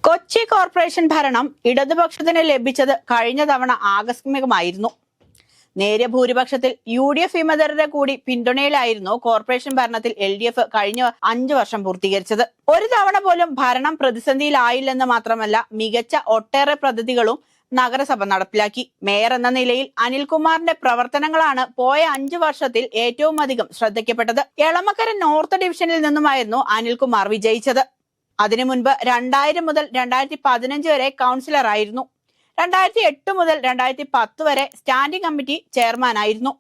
Kochi corporation ഭരണം ഇടതുപക്ഷത്തിന് ലഭിച്ചത് കഴിഞ്ഞ തവണ ആകസ്മികമായിരുന്നു. നേരിയ ഭൂരിപക്ഷത്തിൽ UDF വിമതരുടെ കൂടി പിന്തുണയിലായിരുന്നു കോർപ്പറേഷൻ ഭരണത്തിൽ LDF കഴിഞ്ഞ 5 വർഷം പൂർത്തീകരിച്ചത്. ഒരു തവണ പോലും ഭരണം പ്രതിസന്ധിയിലായില്ലെന്ന് മാത്രമല്ല, മികച്ച ഒട്ടേറെ പദ്ധതികളും നഗരസഭ നടപ്പിലാക്കി. മേയർ എന്ന നിലയിൽ അനിൽകുമാറിന്റെ പ്രവർത്തനങ്ങളാണ് പോയ 5 വർഷത്തിൽ ഏറ്റവും അധികം ശ്രദ്ധിക്കപ്പെട്ടത്. എളമക്കര നോർത്ത് ഡിവിഷനിൽ നിന്നുമായിരുന്നു അനിൽകുമാർ വിജയിച്ചത്. അതിനു മുൻപ് 2000 മുതൽ 2015 വരെ കൗൺസിലർ ആയിരുന്നു. 2008 മുതൽ 2010 വരെ സ്റ്റാൻഡിംഗ് കമ്മിറ്റി ചെയർമാനായിരുന്നു.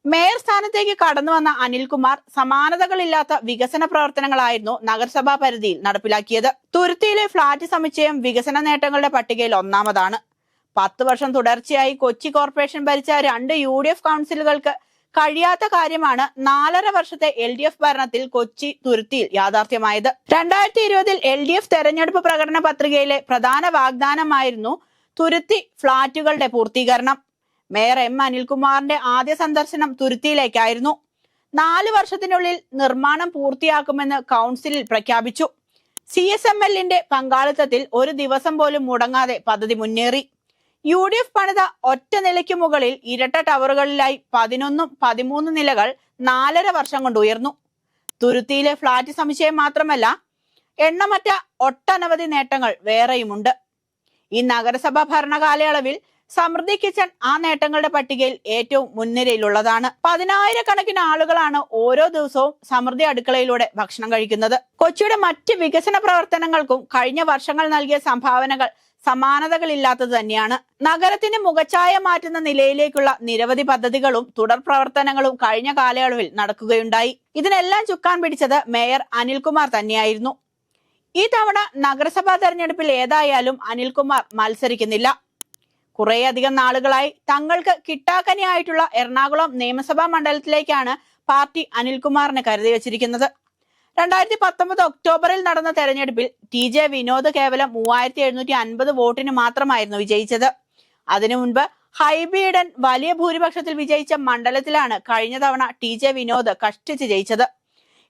മേയർ സ്ഥാനത്തേക്ക് കടന്നു വന്ന അനിൽകുമാർ സമാനതകളില്ലാത്ത വികസന പ്രവർത്തനങ്ങളായിരുന്നു നഗരസഭാ പരിധിയിൽ നടപ്പിലാക്കിയത്. തുരുത്തിയിലെ ഫ്ളാറ്റ് സമുച്ചയം വികസന നേട്ടങ്ങളുടെ പട്ടികയിൽ ഒന്നാമതാണ്. 10 വർഷം തുടർച്ചയായി കൊച്ചി കോർപ്പറേഷൻ ഭരിച്ച 2 UDF കൗൺസിലുകൾക്ക് കഴിയാത്ത കാര്യമാണ് 4.5 വർഷത്തെ LDF ഭരണത്തിൽ കൊച്ചി തുരുത്തിയിൽ യാഥാർത്ഥ്യമായത്. 2020 LDF തെരഞ്ഞെടുപ്പ് പ്രകടന പത്രികയിലെ പ്രധാന വാഗ്ദാനമായിരുന്നു തുരുത്തി ഫ്ളാറ്റുകളുടെ പൂർത്തീകരണം. മേയർ അനിൽകുമാറിന്റെ ആദ്യ സന്ദർശനം തുരുത്തിയിലേക്കായിരുന്നു. 4 വർഷത്തിനുള്ളിൽ നിർമ്മാണം പൂർത്തിയാക്കുമെന്ന് കൗൺസിലിൽ പ്രഖ്യാപിച്ചു. CSML-ന്റെ പങ്കാളിത്തത്തിൽ ഒരു ദിവസം പോലും മുടങ്ങാതെ പദ്ധതി മുന്നേറി. UDF പണിത ഒറ്റ നിലയ്ക്ക് മുകളിൽ ഇരട്ട ടവറുകളിലായി 11, 13 നിലകൾ 4.5 വർഷം കൊണ്ട് ഉയർന്നു. തുരുത്തിയിലെ ഫ്ളാറ്റ് സമുച്ചയം മാത്രമല്ല, എണ്ണമറ്റ ഒട്ടനവധി നേട്ടങ്ങൾ വേറെയുമുണ്ട്. ഈ നഗരസഭാ ഭരണകാലയളവിൽ സമൃദ്ധി കിച്ചൺ ആ നേട്ടങ്ങളുടെ പട്ടികയിൽ ഏറ്റവും മുൻനിരയിലുള്ളതാണ്. 10,000-കണക്കിന് ആളുകളാണ് ഓരോ ദിവസവും സമൃദ്ധി അടുക്കളയിലൂടെ ഭക്ഷണം കഴിക്കുന്നത്. കൊച്ചിയുടെ മറ്റ് വികസന പ്രവർത്തനങ്ങൾക്കും കഴിഞ്ഞ വർഷങ്ങൾ നൽകിയ സംഭാവനകൾ സമാനതകളില്ലാത്തത് തന്നെയാണ്. നഗരത്തിന് മുഖച്ഛായ മാറ്റുന്ന നിലയിലേക്കുള്ള നിരവധി പദ്ധതികളും തുടർ പ്രവർത്തനങ്ങളും കഴിഞ്ഞ കാലയളവിൽ നടക്കുകയുണ്ടായി. ഇതിനെല്ലാം ചുക്കാൻ പിടിച്ചത് മേയർ അനിൽകുമാർ തന്നെയായിരുന്നു. ഈ തവണ നഗരസഭാ തെരഞ്ഞെടുപ്പിൽ ഏതായാലും അനിൽകുമാർ മത്സരിക്കുന്നില്ല. കുറേയധികം നാളുകളായി തങ്ങൾക്ക് കിട്ടാക്കനിയായിട്ടുള്ള എറണാകുളം നിയമസഭാ മണ്ഡലത്തിലേക്കാണ് പാർട്ടി അനിൽകുമാറിനെ കരുതി വച്ചിരിക്കുന്നത്. 2019 ഒക്ടോബറിൽ നടന്ന തെരഞ്ഞെടുപ്പിൽ TJ വിനോദ് കേവലം 3750 വോട്ടിന് മാത്രമായിരുന്നു വിജയിച്ചത്. അതിനു മുൻപ് ഹൈബി ഈഡൻ വലിയ ഭൂരിപക്ഷത്തിൽ വിജയിച്ച മണ്ഡലത്തിലാണ് കഴിഞ്ഞ തവണ TJ വിനോദ് കഷ്ടിച്ച് ജയിച്ചത്.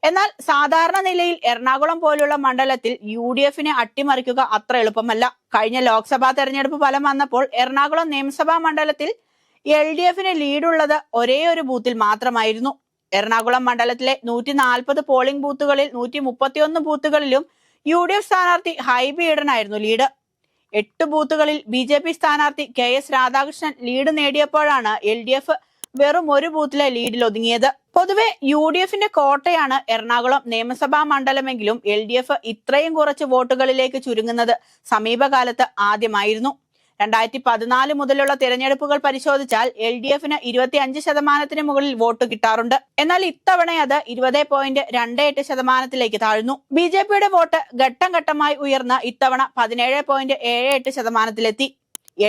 എന്നാൽ സാധാരണ നിലയിൽ എറണാകുളം പോലുള്ള മണ്ഡലത്തിൽ UDF-നെ അട്ടിമറിക്കുക അത്ര എളുപ്പമല്ല. കഴിഞ്ഞ ലോക്സഭാ തെരഞ്ഞെടുപ്പ് ഫലം വന്നപ്പോൾ എറണാകുളം നിയമസഭാ മണ്ഡലത്തിൽ LDF-ന് ലീഡുള്ളത് ഒരേ ഒരു ബൂത്തിൽ മാത്രമായിരുന്നു. എറണാകുളം മണ്ഡലത്തിലെ 140 പോളിംഗ് ബൂത്തുകളിൽ 131 ബൂത്തുകളിലും UDF സ്ഥാനാർത്ഥി ഹൈബി ഈഡനായിരുന്നു ലീഡ്. 8 ബൂത്തുകളിൽ BJP സ്ഥാനാർത്ഥി KS രാധാകൃഷ്ണൻ ലീഡ് നേടിയപ്പോഴാണ് LDF വെറും ഒരു ബൂത്തിലെ ലീഡിൽ ഒതുങ്ങിയത്. പൊതുവെ UDF-ന്റെ കോട്ടയാണ് എറണാകുളം നിയമസഭാ മണ്ഡലമെങ്കിലും LDF ഇത്രയും കുറച്ച് വോട്ടുകളിലേക്ക് ചുരുങ്ങുന്നത് സമീപകാലത്ത് ആദ്യമായിരുന്നു. 2014 മുതലുള്ള തിരഞ്ഞെടുപ്പുകൾ പരിശോധിച്ചാൽ LDF-ന് 25% മുകളിൽ വോട്ട് കിട്ടാറുണ്ട്. എന്നാൽ ഇത്തവണ അത് 20.28% താഴ്ന്നു. BJP-യുടെ വോട്ട് ഘട്ടം ഘട്ടമായി ഉയർന്ന ഇത്തവണ 17.78%-ലെത്തി.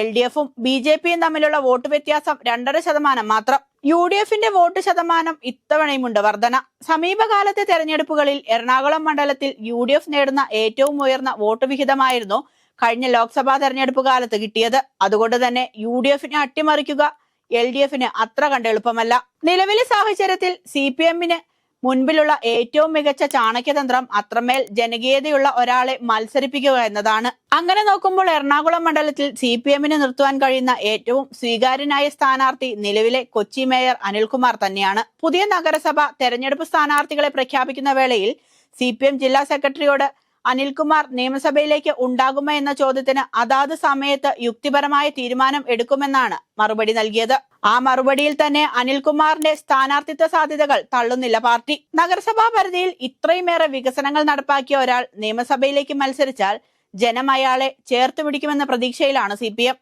LDF-ഉം BJP-യും തമ്മിലുള്ള വോട്ട് വ്യത്യാസം 2.5% മാത്രം. UDF-ന്റെ വോട്ട് ശതമാനം ഇത്തവണയുമുണ്ട് വർധന. സമീപകാലത്തെ തെരഞ്ഞെടുപ്പുകളിൽ എറണാകുളം മണ്ഡലത്തിൽ UDF നേടുന്ന ഏറ്റവും ഉയർന്ന വോട്ട് വിഹിതമായിരുന്നു കഴിഞ്ഞ ലോക്സഭാ തെരഞ്ഞെടുപ്പ് കാലത്ത് കിട്ടിയത്. അതുകൊണ്ട് തന്നെ UDF-നെ അട്ടിമറിക്കുക LDF-ന് അത്ര കണ്ട് എളുപ്പമല്ല. നിലവിലെ സാഹചര്യത്തിൽ CPM-ന് മുൻപിലുള്ള ഏറ്റവും മികച്ച ചാണക്യതന്ത്രം അത്രമേൽ ജനകീയതയുള്ള ഒരാളെ മത്സരിപ്പിക്കുക എന്നതാണ്. അങ്ങനെ നോക്കുമ്പോൾ എറണാകുളം മണ്ഡലത്തിൽ CPM-ന് നിർത്തുവാൻ കഴിയുന്ന ഏറ്റവും സ്വീകാര്യനായ സ്ഥാനാർത്ഥി നിലവിലെ കൊച്ചി മേയർ അനിൽകുമാർ തന്നെയാണ്. പുതിയ നഗരസഭ തെരഞ്ഞെടുപ്പ് സ്ഥാനാർത്ഥികളെ പ്രഖ്യാപിക്കുന്ന വേളയിൽ CPM ജില്ലാ സെക്രട്ടറിയോട് അനിൽകുമാർ നിയമസഭയിലേക്ക് ഉണ്ടാകുമോ എന്ന ചോദ്യത്തിന് അതാത് സമയത്ത് യുക്തിപരമായ തീരുമാനം എടുക്കുമെന്നാണ് മറുപടി നൽകിയത്. ആ മറുപടിയിൽ തന്നെ അനിൽകുമാറിന്റെ സ്ഥാനാർത്ഥിത്വ സാധ്യതകൾ തള്ളുന്നില്ല പാർട്ടി. നഗരസഭാ പരിധിയിൽ ഇത്രയുമേറെ വികസനങ്ങൾ നടപ്പാക്കിയ ഒരാൾ നിയമസഭയിലേക്ക് മത്സരിച്ചാൽ ജനം അയാളെ ചേർത്ത് പിടിക്കുമെന്ന പ്രതീക്ഷയിലാണ് CPM.